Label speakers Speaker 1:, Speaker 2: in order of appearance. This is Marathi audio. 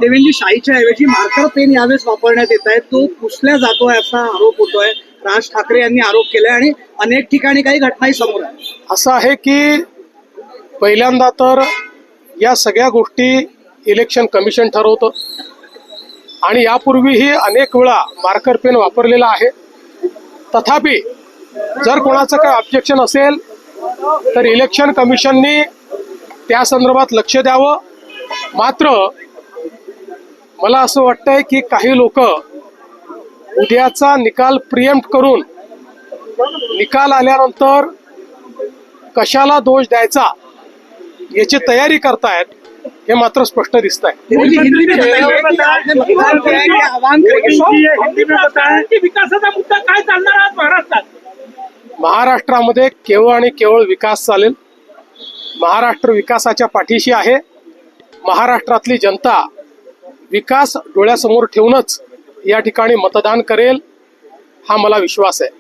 Speaker 1: देवेंद्र शाहीच्या ऐवजी मार्कर पेन यावेळेस वापरण्यात येत आहे, तो पुसल्या जातोय असा आरोप होतोय. राज ठाकरे यांनी आरोप केलाय आणि अनेक ठिकाणी काही घटनाही समोर आहे.
Speaker 2: असं आहे की पहिल्यांदा तर या सगळ्या गोष्टी इलेक्शन कमिशन ठरवतं आणि यापूर्वीही अनेक वेळा मार्कर पेन वापरलेला आहे. तथापि जर कोणाचं काय ऑब्जेक्शन असेल तर इलेक्शन कमिशननी त्या संदर्भात लक्ष द्यावं. मात्र मला असं वाटतंय की काही लोक उद्याचा निकाल प्रिएम्प्ट करून निकाल आल्यानंतर कशाला दोष द्यायचा याची तयारी करतायत, हे मात्र स्पष्ट दिसत आहे.
Speaker 3: विकासाचा मुद्दा काय चालणार आज महाराष्ट्रात?
Speaker 2: महाराष्ट्रामध्ये केवळ आणि केवळ विकास चालेल. महाराष्ट्र विकासाच्या पाठीशी आहे. महाराष्ट्रातली जनता विकास डोळ्यासमोर ठेवूनच या ठिकाणी मतदान करेल, हा मला विश्वास आहे.